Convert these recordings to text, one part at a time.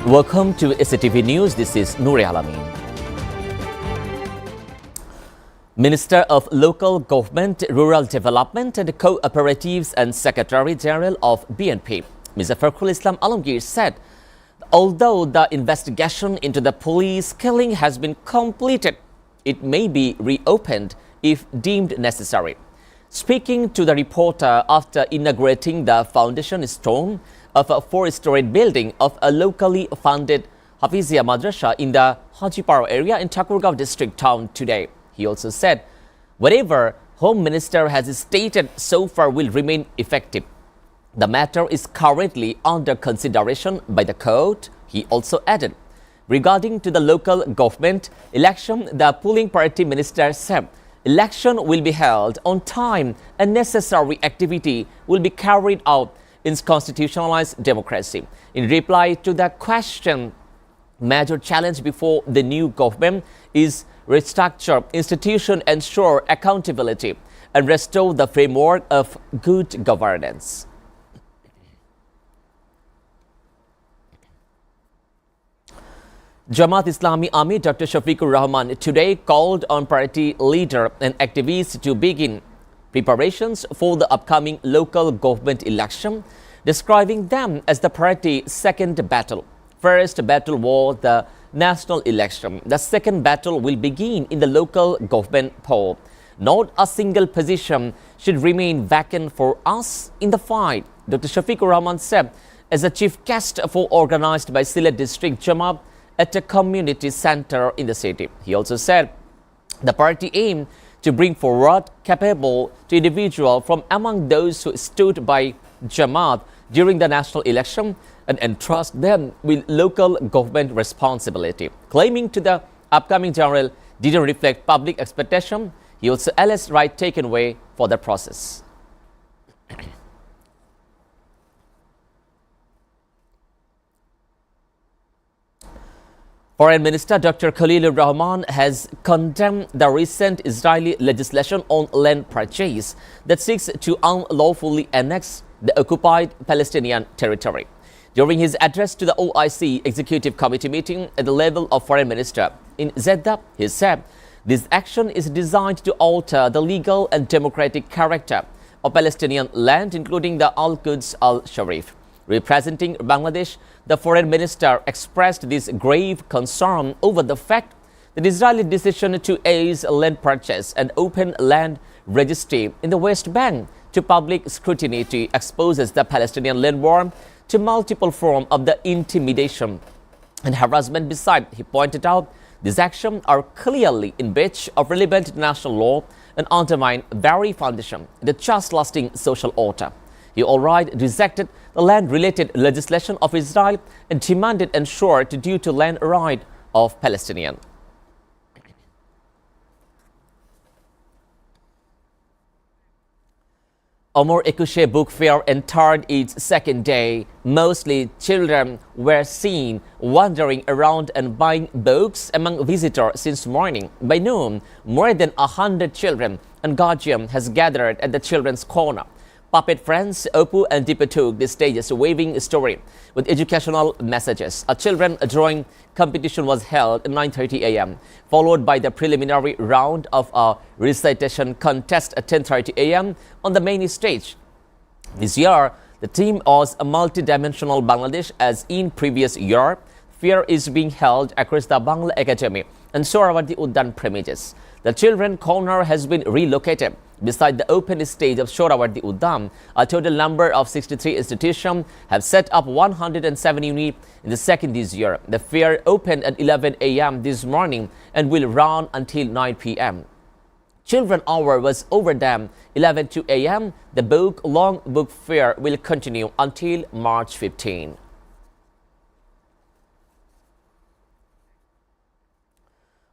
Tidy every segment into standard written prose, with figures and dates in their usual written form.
Welcome to SATV News. This is Noor Alamin. Minister of Local Government, Rural Development and Cooperatives and Secretary General of BNP, Mr. Farkul Islam Alamgir said, although the investigation into the police killing has been completed, it may be reopened if deemed necessary. Speaking to the reporter after inaugurating the foundation stone of a four-storied building of a locally funded Hafizia Madrasa in the Hajipara area in Thakurgaon district town today, he also said, whatever Home Minister has stated so far will remain effective. The matter is currently under consideration by the court, he also added. Regarding to the local government election, the polling party minister said, election will be held on time and necessary activity will be carried out in constitutionalized democracy. In reply to the question, major challenge before the new government is restructure institution, ensure accountability and restore the framework of good governance. Jamaat Islami Ami Dr. Shafiqur Rahman today called on party leader and activists to begin preparations for the upcoming local government election, describing them as the party's second battle. First battle was the national election. The second battle will begin in the local government poll. Not a single position should remain vacant for us in the fight, Dr. Shafiqur Rahman said as a chief guest for organized by Sylhet District Jamaat at a community center in the city. He also said the party aimed to bring forward capable individuals from among those who stood by Jamaat during the national election and entrust them with local government responsibility. Claiming to the upcoming general didn't reflect public expectation, he also alleged right taken away for the process. Foreign Minister Dr. Khalilur Rahman has condemned the recent Israeli legislation on land purchase that seeks to unlawfully annex the occupied Palestinian territory. During his address to the OIC Executive Committee meeting at the level of Foreign Minister in Jeddah, he said this action is designed to alter the legal and democratic character of Palestinian land, including the Al-Quds Al-Sharif. Representing Bangladesh, the foreign minister expressed this grave concern over the fact that Israeli decision to ease land purchase and open land registry in the West Bank to public scrutiny exposes the Palestinian land war to multiple forms of the intimidation and harassment. Besides, he pointed out these actions are clearly in breach of relevant national law and undermine very foundation of the just lasting social order. He outright rejected the land-related legislation of Israel and demanded ensure to due to land right of Palestinians. Omar Ekushe Book Fair entered its second day. Mostly children were seen wandering around and buying books among visitors since morning. By noon, more than 100 children and guardians has gathered at the children's corner. Puppet friends Opu and Deepa took the stages waving a story with educational messages. A children drawing competition was held at 9:30 a.m., followed by the preliminary round of a recitation contest at 10:30 a.m. on the main stage. This year, the theme was a multi-dimensional Bangladesh as in previous year. Fair is being held across the Bangla Academy and Sohrawardi Uddan premises. The children corner has been relocated beside the open stage of Sohrawardi Uddan. A total number of 63 institutions have set up 107 units in the second this year. The fair opened at 11 a.m. this morning and will run until 9 p.m. Children hour was over them 11 to a.m. The long book fair will continue until March 15.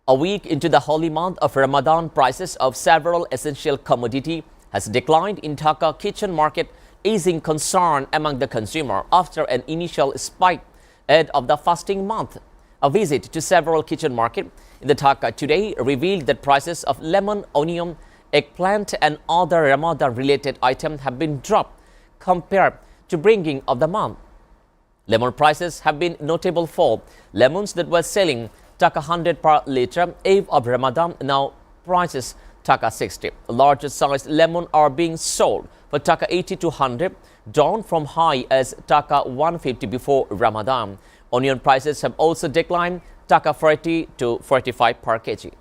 A week into the holy month of Ramadan, prices of several essential commodities has declined in Dhaka kitchen market, easing concern among the consumer after an initial spike ahead of the fasting month. A visit to several kitchen markets in the Dhaka today revealed that prices of lemon, onion, eggplant and other Ramadan-related items have been dropped compared to beginning of the month. Lemon prices have been notable fall. Lemons that were selling Taka 100 per litre Eve of Ramadan now prices Taka 60. Larger sized lemon are being sold for Taka 80 to 100, down from high as Taka 150 before Ramadan. Onion prices have also declined, Taka 40 to 45 per kg.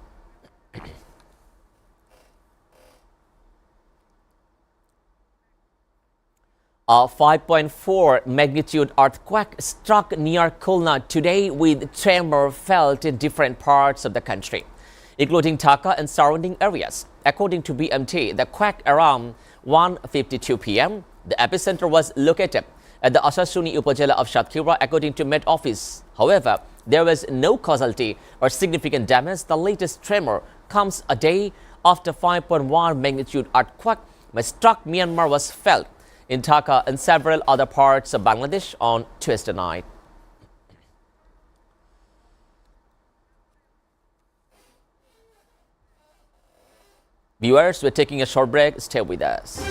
A 5.4 magnitude earthquake struck near Khulna today, with tremor felt in different parts of the country, including Dhaka and surrounding areas. According to BMT, the quake around 1:52 p.m. The epicenter was located at the Ashashuni Upazila of Shatkhira, according to Met Office. However, there was no casualty or significant damage. The latest tremor comes a day after 5.1 magnitude earthquake that struck Myanmar was felt in Dhaka and several other parts of Bangladesh on Tuesday night. Viewers, we're taking a short break. Stay with us.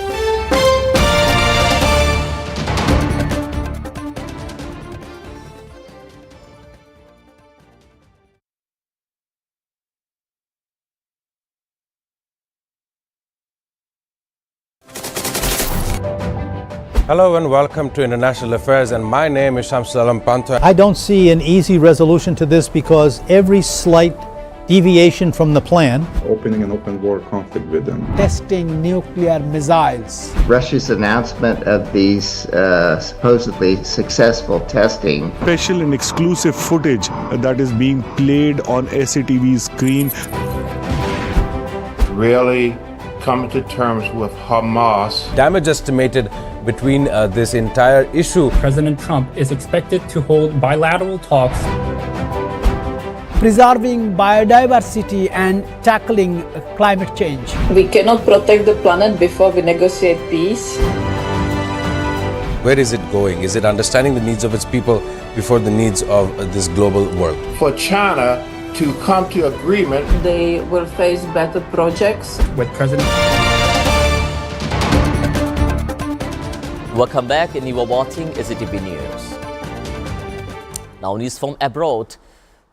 Hello and welcome to International Affairs, and my name is Shamsul Alam Pantha. I don't see an easy resolution to this because every slight deviation from the plan, opening an open war conflict with them, testing nuclear missiles, Russia's announcement of these supposedly successful testing, special and exclusive footage that is being played on SATV screen, really coming to terms with Hamas. Damage estimated between this entire issue. President Trump is expected to hold bilateral talks, preserving biodiversity and tackling climate change. We cannot protect the planet before we negotiate peace. Where is it going? Is it understanding the needs of its people before the needs of this global world? For China to come to agreement, They will face better projects. with President Welcome back, and you are watching SATV News. Now, news from abroad.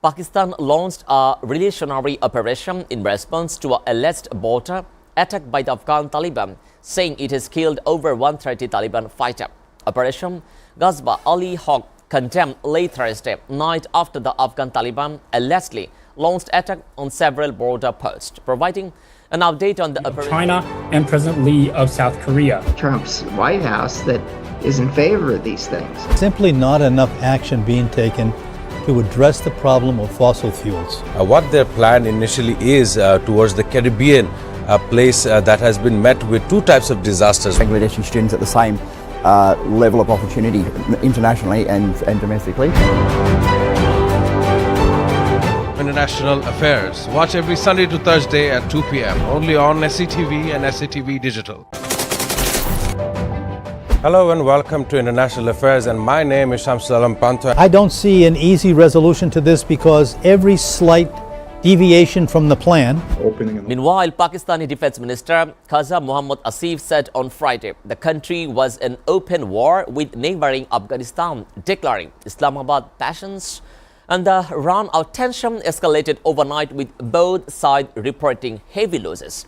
Pakistan launched a revolutionary operation in response to an alleged border attack by the Afghan Taliban, saying it has killed over 130 Taliban fighters. Operation Ghazba Ali Haq condemned late Thursday night after the Afghan Taliban allegedly launched attack on several border posts, providing an update on the operation. China and President Lee of South Korea. Trump's White House that is in favor of these things. simply not enough action being taken to address the problem of fossil fuels. What their plan initially is towards the Caribbean, a place that has been met with two types of disasters. Bangladeshi students at the same level of opportunity internationally and domestically. International Affairs. Watch every Sunday to Thursday at 2 p.m. only on SATV and SATV Digital. Hello and welcome to International Affairs, and my name is Shamsul Alam Pantha. I don't see an easy resolution to this because every slight deviation from the plan. opening an Meanwhile, Pakistani Defense Minister Khaja Mohammad Asif said on Friday the country was in open war with neighboring Afghanistan, declaring Islamabad passions and the run-out tension escalated overnight, with both sides reporting heavy losses.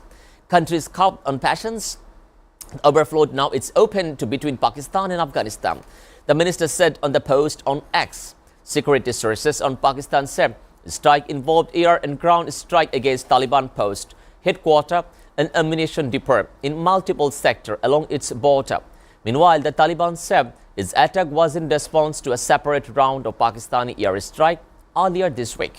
Countries caught on passions overflowed. Now it's open to between Pakistan and Afghanistan, the minister said on the post on X. Security sources on Pakistan said the strike involved air and ground strike against Taliban post, headquarters and ammunition depot in multiple sectors along its border. Meanwhile, the Taliban said its attack was in response to a separate round of Pakistani air strike earlier this week.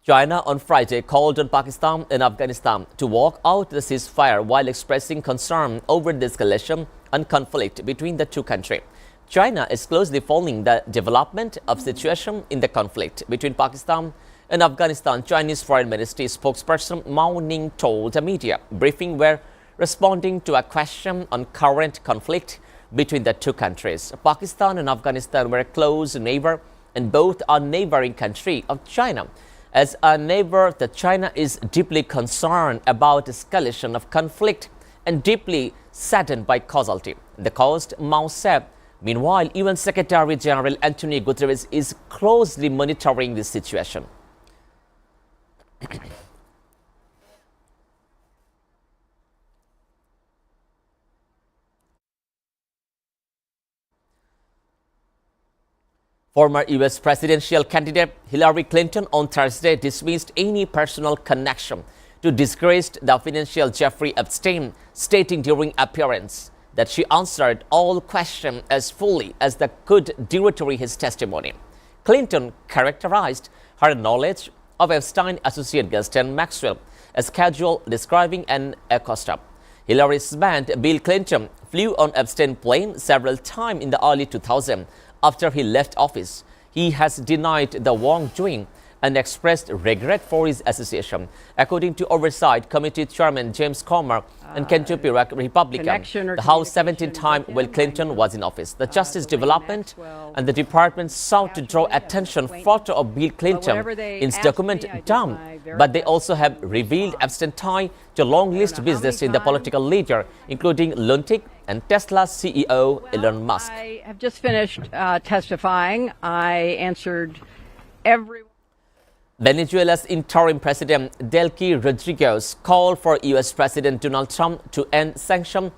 China on Friday called on Pakistan and Afghanistan to walk out the ceasefire while expressing concern over the escalation and conflict between the two countries. China is closely following the development of situation in the conflict between Pakistan and Afghanistan. Chinese Foreign Ministry spokesperson Mao Ning told a media briefing where responding to a question on current conflict between the two countries. Pakistan and Afghanistan were a close neighbor and both are neighboring country of China. As a neighbor, China is deeply concerned about escalation of conflict and deeply saddened by causality. The coast, Mao said. Meanwhile, UN Secretary General Antonio Guterres is closely monitoring the situation. Former U.S. presidential candidate Hillary Clinton on Thursday dismissed any personal connection to disgraced the financial Jeffrey Epstein, stating during appearance that she answered all questions as fully as they could due to his testimony. Clinton characterized her knowledge of Epstein associate Ghislaine Maxwell as casual, describing an acoustic. Hillary's man, Bill Clinton, flew on Epstein's plane several times in the early 2000s. After he left office, he has denied the wrongdoing and expressed regret for his association, according to Oversight Committee Chairman James Comer and Kentucky Republican, the House 17 times while Clinton was in office. The Justice Development and the Department sought to draw attention photo of Bill Clinton in its document dump, but they also have revealed Epstein tie to long list business in the political leader, including Luntic and Tesla CEO Elon Musk. I have just finished testifying. I answered every. Venezuela's interim president Delcy Rodriguez called for U.S. President Donald Trump to end sanctions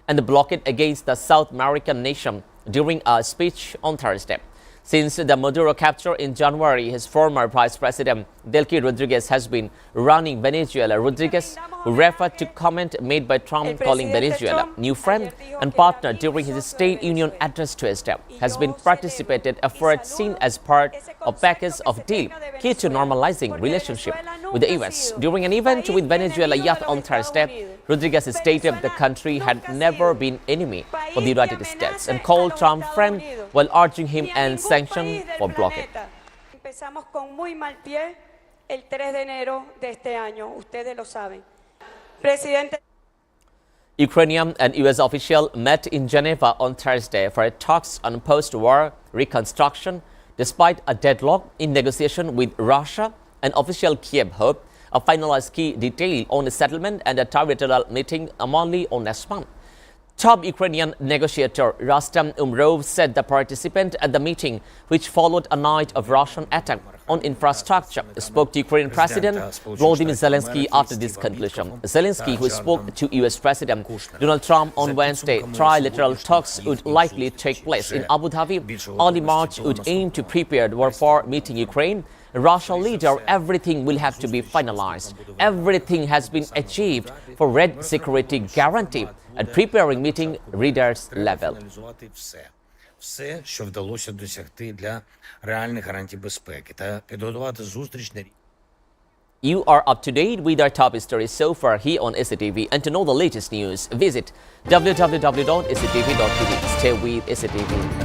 and the blockade against the South American nation during a speech on Thursday. Since the Maduro capture in January, his former vice president Delcy Rodriguez has been running Venezuela. Rodriguez, who referred to comment made by Trump calling Venezuela new friend and partner during his State Union address Tuesday, has been participated effort seen as part of package of deal key to normalizing relationship with the U.S. During an event with Venezuela youth on Thursday, Rodriguez stated the country had never been enemy for the United States and called Trump friend while urging him end sanctions for blockade. Empezamos con muy mal pie el 3 de enero de este año, ustedes lo saben. Presidente. Ukrainian and U.S. officials met in Geneva on Thursday for talks on post-war reconstruction, despite a deadlock in negotiation with Russia. An official Kiev hoped a finalized key detail on the settlement and a territorial meeting only on next month. Top Ukrainian negotiator Rustam Umrov said the participant at the meeting, which followed a night of Russian attack on infrastructure, spoke to Ukrainian President Volodymyr Zelensky after this conclusion. Zelensky, who spoke to U.S. President Donald Trump on Wednesday, trilateral talks would likely take place in Abu Dhabi. Early March would aim to prepare for meeting Ukraine. Russia leader, everything will have to be finalized. Everything has been achieved for red security guarantee at preparing meeting readers level. Все, що вдалося досягти для реальних гарантій безпеки та підготувати зустріч на You are up to date with our top stories so far here on SATV, and to know the latest news, visit www.satv.tv. Stay with SATV.